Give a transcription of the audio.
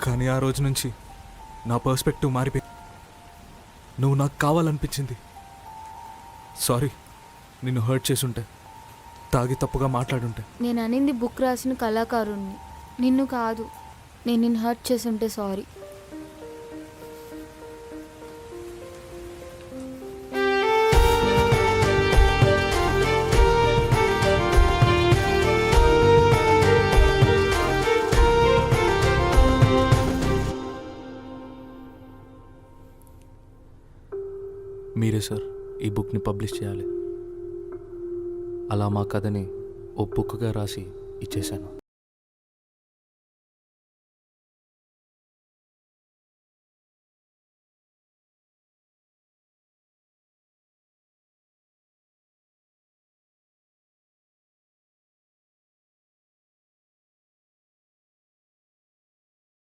కానీ ఆ రోజు నుంచి నా పర్స్పెక్టివ్ మారిపోయింది. నువ్వు నాకు కావాలనిపించింది. సారీ, నిన్ను హర్ట్ చేసుంటే, తాగి తప్పుగా మాట్లాడుంటే. నేను అనింది బుక్ రాసిన కళాకారుణ్ణి, నిన్ను కాదు. నేను నిన్ను హర్ట్ చేసుంటే సారీ. మీరే సార్ ఈ బుక్ని పబ్లిష్ చేయాలి. అలా మా కథని ఓ బుక్గా రాసి ఇచ్చేశాను.